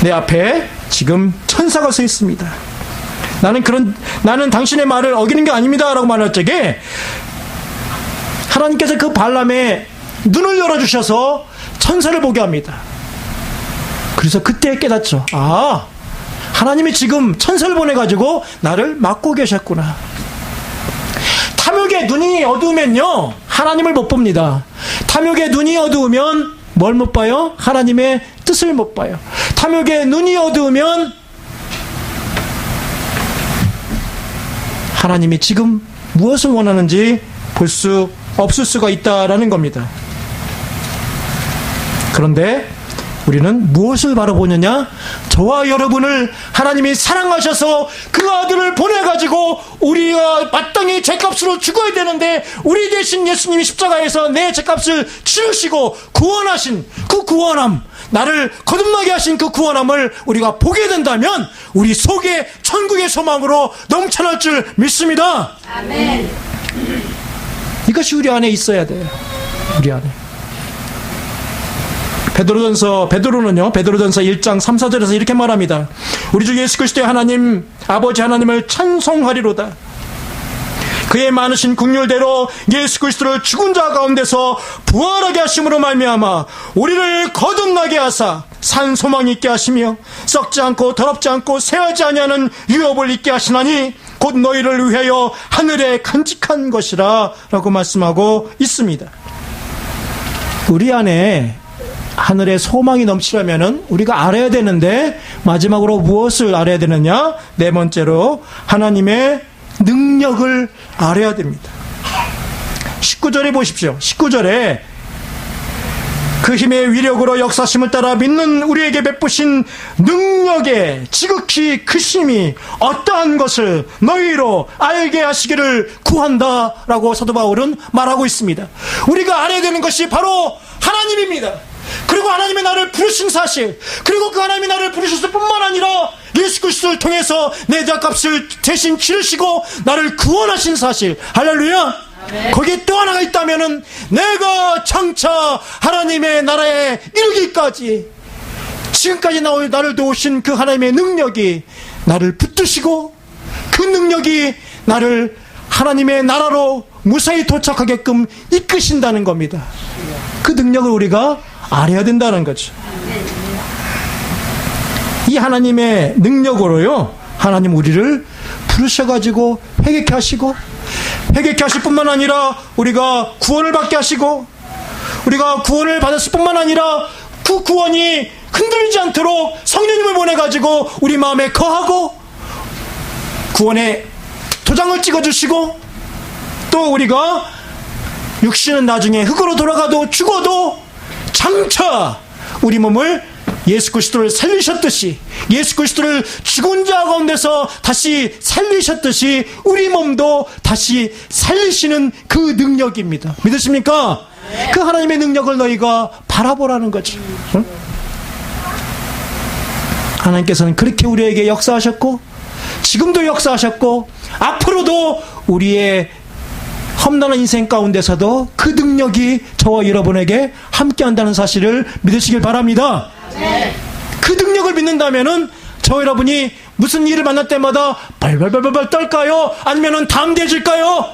내 앞에 지금 천사가 서 있습니다. 나는 당신의 말을 어기는 게 아닙니다. 라고 말할 적에 하나님께서 그 발람의 눈을 열어주셔서 천사를 보게 합니다. 그래서 그때 깨닫죠. 아, 하나님이 지금 천사를 보내가지고 나를 막고 계셨구나. 탐욕의 눈이 어두우면요, 하나님을 못 봅니다. 탐욕의 눈이 어두우면 뭘 못 봐요? 하나님의 뜻을 못 봐요. 탐욕의 눈이 어두우면 하나님이 지금 무엇을 원하는지 볼 수 없을 수가 있다라는 겁니다. 그런데 우리는 무엇을 바라보느냐? 저와 여러분을 하나님이 사랑하셔서 그 아들을 보내가지고 우리가 마땅히 죄값으로 죽어야 되는데 우리 대신 예수님이 십자가에서 내 죄값을 치르시고 구원하신 그 구원함, 나를 거듭나게 하신 그 구원함을 우리가 보게 된다면 우리 속에 천국의 소망으로 넘쳐날 줄 믿습니다. 아멘. 이것이 우리 안에 있어야 돼요. 우리 안에. 베드로전서 1장 3, 4절에서 이렇게 말합니다. 우리 주 예수 그리스도의 하나님 아버지 하나님을 찬송하리로다. 그의 많으신 긍휼대로 예수 그리스도를 죽은 자 가운데서 부활하게 하심으로 말미암아 우리를 거듭나게 하사 산 소망이 있게 하시며 썩지 않고 더럽지 않고 새하지 아니하는 유업을 있게 하시나니 곧 너희를 위하여 하늘에 간직한 것이라 라고 말씀하고 있습니다. 우리 안에 하늘의 소망이 넘치려면은 우리가 알아야 되는데 마지막으로 무엇을 알아야 되느냐? 네 번째로 하나님의 능력을 알아야 됩니다. 19절에 보십시오. 19절에 그 힘의 위력으로 역사심을 따라 믿는 우리에게 베푸신 능력의 지극히 크심이 어떠한 것을 너희로 알게 하시기를 구한다라고 사도 바울은 말하고 있습니다. 우리가 알아야 되는 것이 바로 하나님입니다. 그리고 하나님의 나를 부르신 사실, 그리고 그 하나님이 나를 부르셨을 뿐만 아니라 예수 그리스도를 통해서 내 죄값을 대신 치르시고 나를 구원하신 사실. 할렐루야. 아멘. 거기에 또 하나가 있다면은 내가 장차 하나님의 나라에 이르기까지 지금까지 나를 도우신 그 하나님의 능력이 나를 붙드시고 그 능력이 나를 하나님의 나라로 무사히 도착하게끔 이끄신다는 겁니다. 그 능력을 우리가 알아야 된다는 거죠. 이 하나님의 능력으로요, 하나님 우리를 부르셔가지고 회개케 하시고, 회개케 하실 뿐만 아니라 우리가 구원을 받게 하시고, 우리가 구원을 받았을 뿐만 아니라 그 구원이 흔들리지 않도록 성령님을 보내가지고 우리 마음에 거하고 구원의 도장을 찍어주시고, 또 우리가 육신은 나중에 흙으로 돌아가도 죽어도 장차 우리 몸을 예수 그리스도를 살리셨듯이, 예수 그리스도를 죽은 자 가운데서 다시 살리셨듯이 우리 몸도 다시 살리시는 그 능력입니다. 믿으십니까? 네. 그 하나님의 능력을 너희가 바라보라는 거죠. 응? 하나님께서는 그렇게 우리에게 역사하셨고, 지금도 역사하셨고, 앞으로도 우리의 험난한 인생 가운데서도 그 능력이 저와 여러분에게 함께한다는 사실을 믿으시길 바랍니다. 네. 그 능력을 믿는다면은 저와 여러분이 무슨 일을 만날 때마다 발발발발 떨까요? 아니면은 담대해질까요?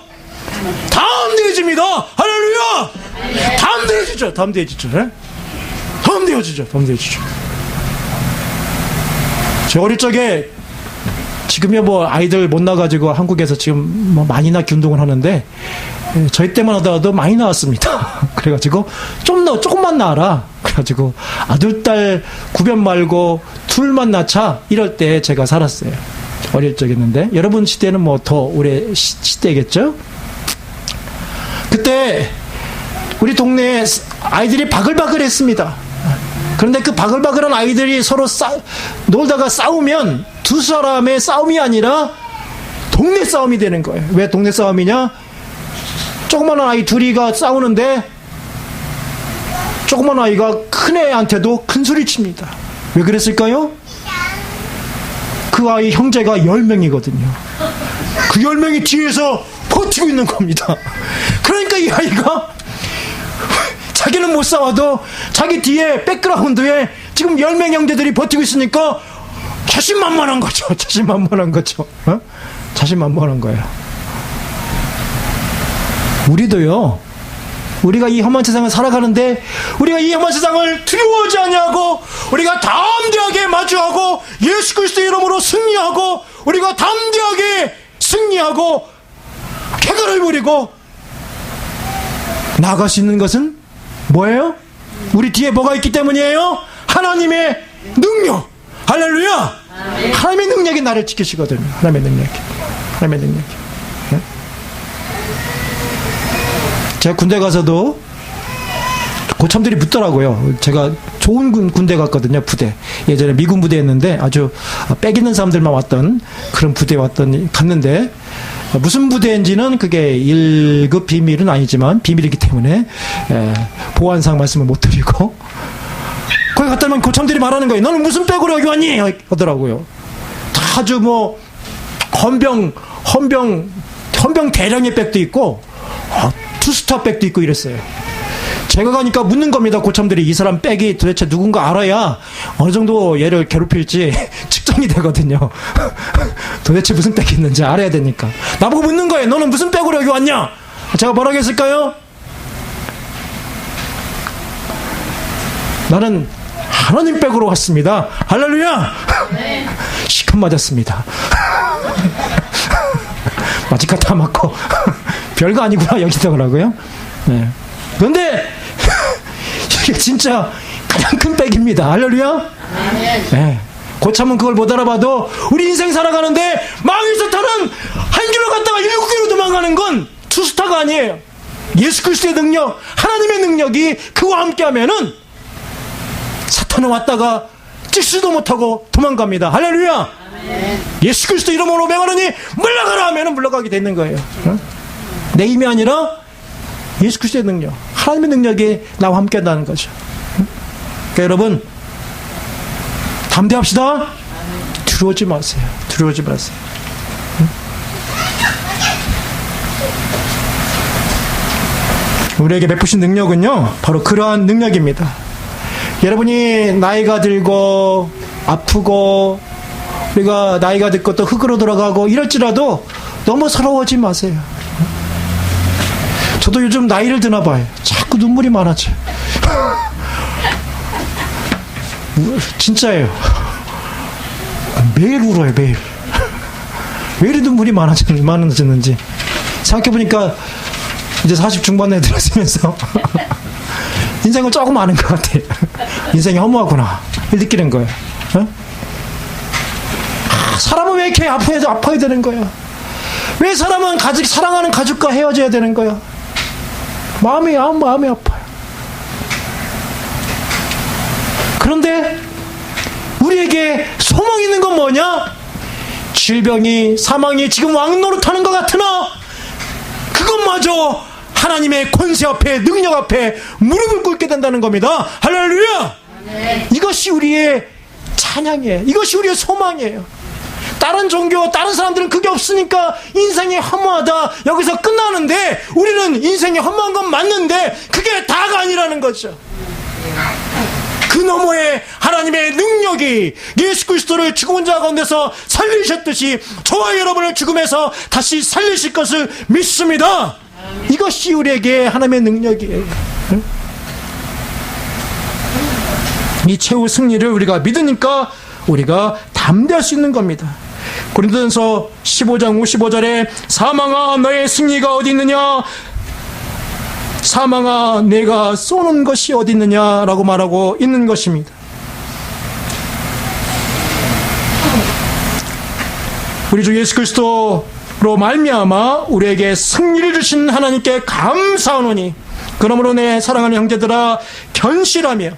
담대해집니다. 할렐루야. 네. 담대해지죠. 담대해지죠. 네? 담대해지죠. 담대해지죠. 제 어릴 적에, 지금야 뭐 아이들 못 나가지고 한국에서 지금 뭐 많이나 운동을 하는데, 저희 때만 하더라도 많이 나왔습니다. 그래가지고 조금만 낳아라. 그래가지고 아들 딸 구별 말고 둘만 낳자, 이럴 때 제가 살았어요. 어릴 적이었는데 여러분 시대는 뭐 더 오래 시대겠죠. 그때 우리 동네에 아이들이 바글바글했습니다. 그런데 그 바글바글한 아이들이 서로 놀다가 싸우면 두 사람의 싸움이 아니라 동네 싸움이 되는 거예요. 왜 동네 싸움이냐? 조그마한 아이 둘이가 싸우는데 조그마한 아이가 큰 애한테도 큰 소리 칩니다. 왜 그랬을까요? 그 아이 형제가 10명이거든요. 그 10명이 뒤에서 버티고 있는 겁니다. 그러니까 이 아이가 자기는 못 싸워도 자기 뒤에 백그라운드에 지금 10명 형제들이 버티고 있으니까 자신만만한 거죠. 자신만만한 거죠. 어? 자신만만한 거예요. 우리도요, 우리가 이 험한 세상을 살아가는데 우리가 이 험한 세상을 두려워하지 아니하고 우리가 담대하게 마주하고 예수 그리스도의 이름으로 승리하고 우리가 담대하게 승리하고 쾌거를 부리고 나아갈 수 있는 것은 뭐예요? 우리 뒤에 뭐가 있기 때문이에요? 하나님의 능력. 할렐루야. 아멘. 하나님의 능력이 나를 지키시거든요. 하나님의 능력이. 하나님의 능력이. 네? 제가 군대 가서도 고참들이 묻더라고요. 제가 좋은 군대 같거든요. 부대. 예전에 미군 부대였는데 아주 빽 있는 사람들만 왔던 그런 부대에 갔는데 무슨 부대인지는 그게 1급 비밀은 아니지만 비밀이기 때문에 보안상 말씀을 못 드리고 거기 갔다 오면 고참들이 말하는 거예요. 너는 무슨 백으로 여기 왔니? 하더라고요. 아주 뭐 헌병 대령의 백도 있고 투스타 백도 있고 이랬어요. 제가 가니까 묻는 겁니다. 고참들이 이 사람 백이 도대체 누군가 알아야 어느 정도 얘를 괴롭힐지 측정이 되거든요. 도대체 무슨 백이 있는지 알아야 되니까. 나보고 묻는 거예요. 너는 무슨 백으로 여기 왔냐? 제가 뭐라고 했을까요? 나는 하나님 백으로 왔습니다. 할렐루야! 네. 시컷 맞았습니다. 마지막 다 맞고 별거 아니구나 여기다더라고요. 네. 그런데 이게 진짜 가장 큰 백입니다. 할렐루야. 네. 고참은 그걸 못 알아봐도 우리 인생 살아가는데 마귀에서 타는 한 길로 갔다가 7길로 도망가는 건 투스타가 아니에요. 예수 그리스도의 능력, 하나님의 능력이 그와 함께하면은 사탄은 왔다가 찍지도 못하고 도망갑니다. 할렐루야. 예수 그리스도 이름으로 명하노니 물러가라 하면은 물러가게 되는 거예요. 내 힘이 아니라 예수 그리스도의 능력, 하나님의 능력이 나와 함께 한다는 거죠. 그러니까 여러분 담대합시다. 두려워하지 마세요. 두려워하지 마세요. 우리에게 베푸신 능력은요 바로 그러한 능력입니다. 여러분이 나이가 들고 아프고 우리가 나이가 듣고 또 흙으로 돌아가고 이럴지라도 너무 서러워하지 마세요. 저도 요즘 나이를 드나 봐요. 자꾸 눈물이 많아져요. 진짜예요. 매일 울어요. 매일. 왜 이리 눈물이 많아졌는지 생각해보니까 이제 40 중반에 들어서면서 인생은 조금 아는 것 같아요. 인생이 허무하구나 느끼는 거예요. 어? 사람은 왜 이렇게 아파야 되는 거야? 왜 사람은 사랑하는 가족과 헤어져야 되는 거야? 마음이 아파요. 그런데 우리에게 소망이 있는 건 뭐냐? 질병이 사망이 지금 왕노릇하는 것 같으나 그것마저 하나님의 권세 앞에 능력 앞에 무릎을 꿇게 된다는 겁니다. 할렐루야. 네. 이것이 우리의 찬양이에요. 이것이 우리의 소망이에요. 다른 종교 다른 사람들은 그게 없으니까 인생이 허무하다 여기서 끝나는데 우리는 인생이 허무한 건 맞는데 그게 다가 아니라는 거죠. 그 너머에 하나님의 능력이 예수 그리스도를 죽은 자 가운데서 살리셨듯이 저와 여러분을 죽음에서 다시 살리실 것을 믿습니다. 이것이 우리에게 하나님의 능력이에요. 이 최후 승리를 우리가 믿으니까 우리가 담대할 수 있는 겁니다. 고린도전서 15장 55절에 사망아 너의 승리가 어디 있느냐, 사망아 내가 쏘는 것이 어디 있느냐라고 말하고 있는 것입니다. 우리 주 예수 그리스도로 말미암아 우리에게 승리를 주신 하나님께 감사하노니 그러므로 내 사랑하는 형제들아 견실하며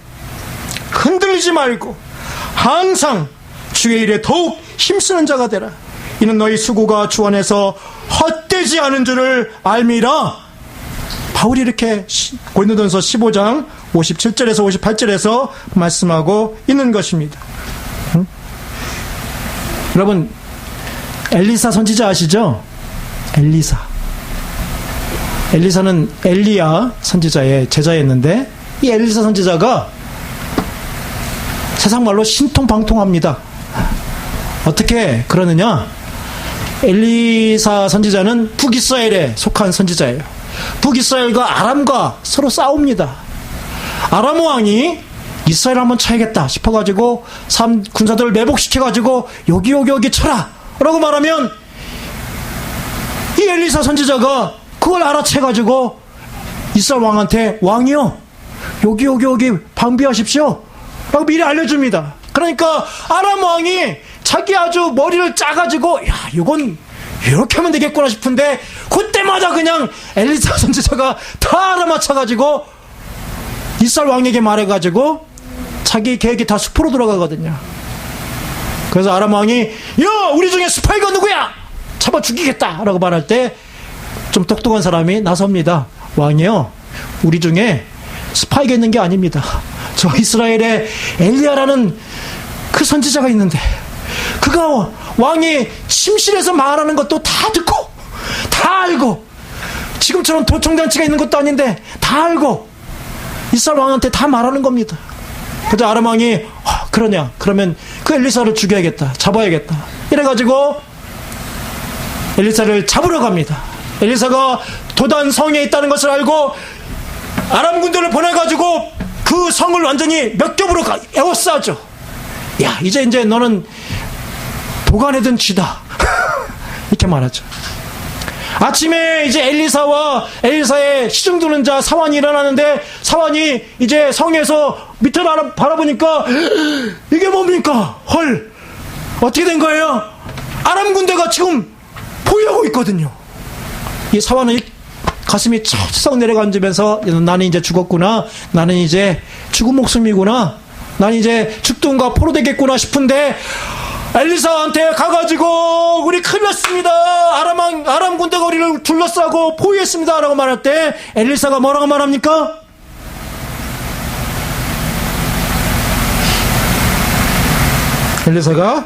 흔들리지 말고 항상 주의 일에 더욱 힘쓰는 자가 되라. 이는 너희 수고가 주 안에서 헛되지 않은 줄을 알미라. 바울이 이렇게 고린도전서 15장 57절에서 58절에서 말씀하고 있는 것입니다. 여러분 엘리사 선지자 아시죠? 엘리사는 엘리야 선지자의 제자였는데 이 엘리사 선지자가 세상 말로 신통방통합니다. 어떻게 그러느냐? 엘리사 선지자는 북이스라엘에 속한 선지자예요. 북이스라엘과 아람과 서로 싸웁니다. 아람 왕이 이스라엘 한번 쳐야겠다 싶어가지고 군사들을 매복시켜가지고 여기 쳐라 라고 말하면 이 엘리사 선지자가 그걸 알아채가지고 이스라엘 왕한테 왕이요 여기 방비하십시오 라고 미리 알려줍니다. 그러니까 아람 왕이 자기 아주 머리를 짜가지고 야 이건 이렇게 하면 되겠구나 싶은데 그때마다 그냥 엘리사 선지자가 다 알아맞혀가지고 이스라엘 왕에게 말해가지고 자기 계획이 다 수포로 돌아가거든요. 그래서 아람 왕이 야 우리 중에 스파이가 누구야? 잡아 죽이겠다 라고 말할 때 좀 똑똑한 사람이 나섭니다. 왕이요 우리 중에 스파이가 있는 게 아닙니다. 저 이스라엘에 엘리야라는 그 선지자가 있는데 그가 왕이 침실에서 말하는 것도 다 듣고 다 알고 지금처럼 도청장치가 있는 것도 아닌데 다 알고 이스라엘 왕한테 다 말하는 겁니다. 그래서 아람 왕이 그러냐 그러면 그 엘리사를 죽여야겠다 잡아야겠다 이래가지고 엘리사를 잡으러 갑니다. 엘리사가 도단 성에 있다는 것을 알고 아람 군대를 보내가지고 그 성을 완전히 몇 겹으로 에워싸죠. 야 이제 너는 도간에든 쥐다 이렇게 말하죠. 아침에 이제 엘리사의 시중 두는 자 사환이 일어나는데 사환이 이제 성에서 밑을 바라보니까 이게 뭡니까? 헐 어떻게 된 거예요? 아람 군대가 지금 포위하고 있거든요. 이 사환은 가슴이 철썩 내려앉으면서 나는 이제 죽었구나. 나는 이제 죽은 목숨이구나. 나는 이제 죽든가 포로 되겠구나 싶은데 엘리사한테 가가지고 우리 큰일 났습니다. 아람 군대가 우리를 둘러싸고 포위했습니다 라고 말할 때 엘리사가 뭐라고 말합니까? 엘리사가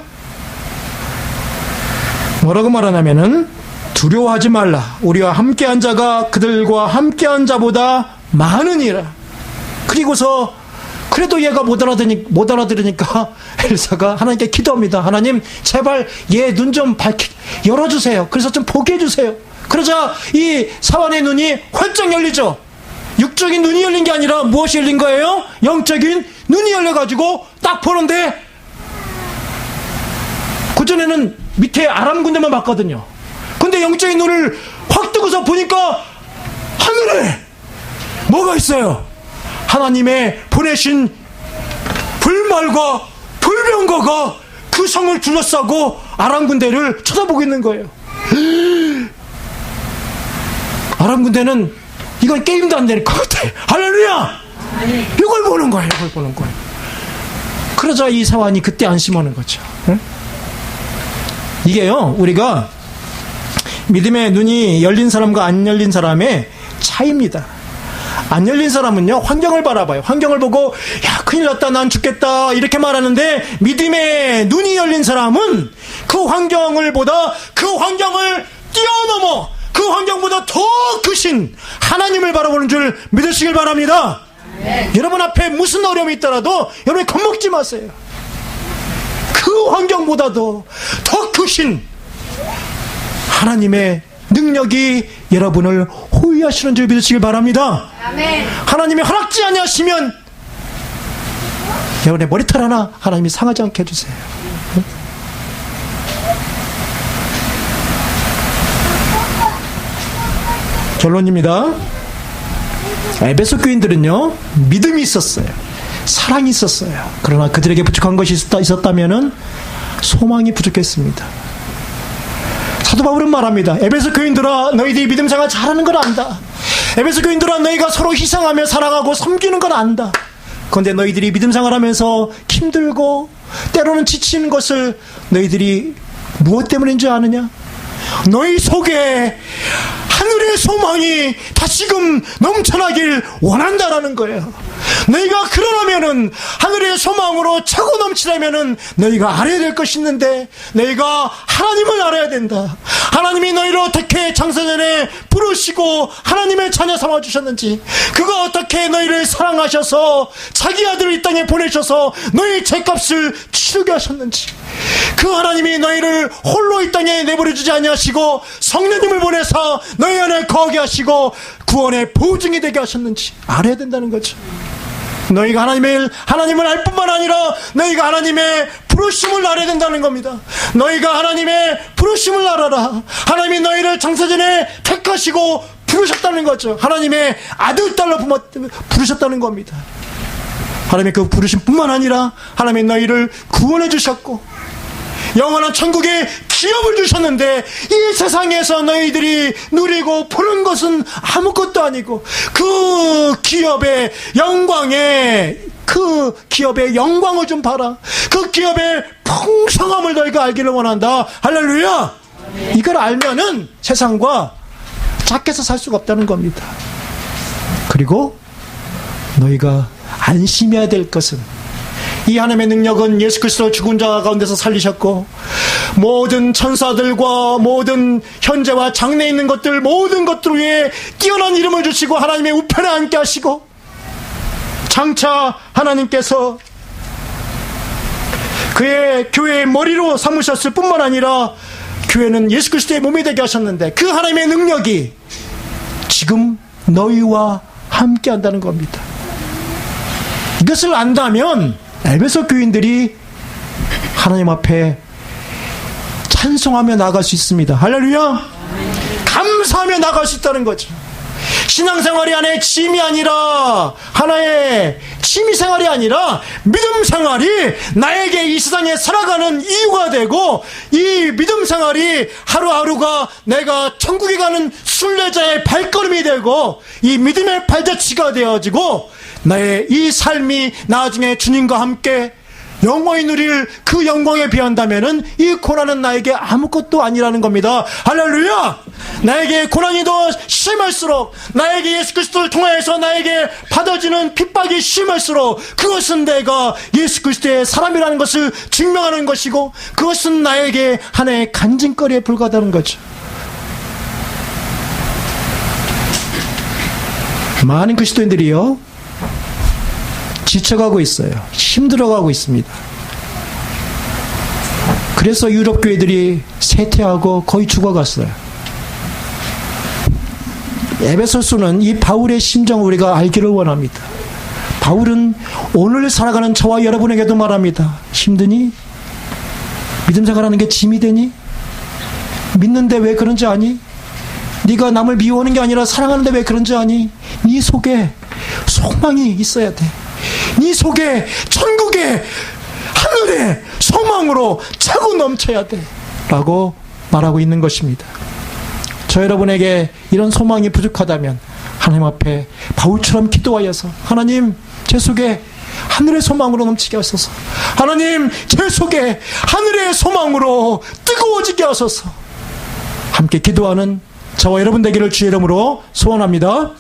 뭐라고 말하냐면은 두려워하지 말라. 우리와 함께한 자가 그들과 함께한 자보다 많으니라. 그리고서 그래도 얘가 못 알아들으니까 엘리사가 하나님께 기도합니다. 하나님 제발 얘 눈 좀 열어주세요. 그래서 좀 보게 해주세요. 그러자 이 사환의 눈이 활짝 열리죠. 육적인 눈이 열린 게 아니라 무엇이 열린 거예요? 영적인 눈이 열려가지고 딱 보는데 그전에는 밑에 아람 군대만 봤거든요. 근데 영적인 눈을 확 뜨고서 보니까 하늘에 뭐가 있어요? 하나님의 보내신 불말과 불병거가 그 성을 둘러싸고 아람 군대를 쳐다보고 있는 거예요. 아람 군대는 이건 게임도 안 될 것 같아. 할렐루야! 이걸 보는 거예요. 이걸 보는 거예요. 그러자 이 사환이 그때 안심하는 거죠. 응? 이게요 우리가 믿음의 눈이 열린 사람과 안 열린 사람의 차이입니다. 안 열린 사람은요 환경을 바라봐요. 환경을 보고 야 큰일 났다 난 죽겠다 이렇게 말하는데 믿음의 눈이 열린 사람은 그 환경을 뛰어넘어 그 환경보다 더 크신 하나님을 바라보는 줄 믿으시길 바랍니다. 여러분 앞에 무슨 어려움이 있더라도 여러분이 겁먹지 마세요. 그 환경보다도 더 크신 하나님의 능력이 여러분을 호위하시는 줄 믿으시길 바랍니다. 아멘. 하나님이 허락지 아니하시면 여러분의 머리털 하나 하나님이 상하지 않게 해주세요. 결론입니다. 에베소 교인들은요 믿음이 있었어요. 사랑이 있었어요. 그러나 그들에게 부족한 것이 있었다면 소망이 부족했습니다. 사도 바울은 말합니다. 에베소 교인들아 너희들이 믿음 생활 잘하는 걸 안다. 에베소 교인들아 너희가 서로 희생하며 사랑하고 섬기는 걸 안다. 그런데 너희들이 믿음 생활하면서 힘들고 때로는 지치는 것을 너희들이 무엇 때문인 줄 아느냐? 너희 속에 하늘의 소망이 다시금 넘쳐나길 원한다라는 거예요. 너희가 그러려면은 하늘의 소망으로 차고 넘치려면은 너희가 알아야 될 것이 있는데 너희가 하나님을 알아야 된다. 하나님이 너희를 어떻게 장사전에 부르시고 하나님의 자녀 삼아주셨는지, 그가 어떻게 너희를 사랑하셔서 자기 아들을 이 땅에 보내셔서 너희 죄값을 치르게 하셨는지, 그 하나님이 너희를 홀로 이 땅에 내버려주지 아니하시고 성령님을 보내서 너희 안에 거하게 하시고 구원의 보증이 되게 하셨는지 알아야 된다는 거죠. 너희가 하나님을 알 뿐만 아니라 너희가 하나님의 부르심을 알아야 된다는 겁니다. 너희가 하나님의 부르심을 알아라. 하나님이 너희를 장사전에 택하시고 부르셨다는 거죠. 하나님의 아들 딸로 부르셨다는 겁니다. 하나님의 그 부르심 뿐만 아니라 하나님이 너희를 구원해 주셨고 영원한 천국의 기업을 주셨는데, 이 세상에서 너희들이 누리고 보는 것은 아무것도 아니고 그 기업의 영광의 그 기업의 영광을 좀 봐라. 그 기업의 풍성함을 너희가 알기를 원한다. 할렐루야. 이걸 알면은 세상과 작게서 살 수가 없다는 겁니다. 그리고 너희가 안심해야 될 것은 이 하나님의 능력은 예수 그리스도를 죽은 자 가운데서 살리셨고 모든 천사들과 모든 현재와 장래에 있는 것들 모든 것들 위에 뛰어난 이름을 주시고 하나님의 우편에 앉게 하시고 장차 하나님께서 그의 교회의 머리로 삼으셨을 뿐만 아니라 교회는 예수 그리스도의 몸이 되게 하셨는데 그 하나님의 능력이 지금 너희와 함께 한다는 겁니다. 이것을 안다면 에베소 교인들이 하나님 앞에 찬송하며 나갈 수 있습니다. 할렐루야. 감사하며 나갈 수 있다는 거죠. 신앙생활이 하나의 짐이 아니라 하나의 취미생활이 아니라 믿음생활이 나에게 이 세상에 살아가는 이유가 되고 이 믿음생활이 하루하루가 내가 천국에 가는 순례자의 발걸음이 되고 이 믿음의 발자취가 되어지고 나의 이 삶이 나중에 주님과 함께 영원히 누릴 그 영광에 비한다면은 이 고난은 나에게 아무것도 아니라는 겁니다. 할렐루야. 나에게 고난이 더 심할수록 나에게 예수 그리스도를 통해서 나에게 받아지는 핍박이 심할수록 그것은 내가 예수 그리스도의 사람이라는 것을 증명하는 것이고 그것은 나에게 하나의 간증거리에 불과하다는 거죠. 많은 그리스도인들이요 지쳐가고 있어요. 힘들어가고 있습니다. 그래서 유럽 교회들이 쇠퇴하고 거의 죽어갔어요. 에베소서는 이 바울의 심정을 우리가 알기를 원합니다. 바울은 오늘 살아가는 저와 여러분에게도 말합니다. 힘드니? 믿음 생활하는 게 짐이 되니? 믿는데 왜 그런지 아니? 네가 남을 미워하는 게 아니라 사랑하는데 왜 그런지 아니? 네 속에 소망이 있어야 돼. 네 속에 천국의 하늘의 소망으로 차고 넘쳐야 돼 라고 말하고 있는 것입니다. 저 여러분에게 이런 소망이 부족하다면 하나님 앞에 바울처럼 기도하여서 하나님 제 속에 하늘의 소망으로 넘치게 하소서. 하나님 제 속에 하늘의 소망으로 뜨거워지게 하소서. 함께 기도하는 저와 여러분 되기를 주의 이름으로 소원합니다.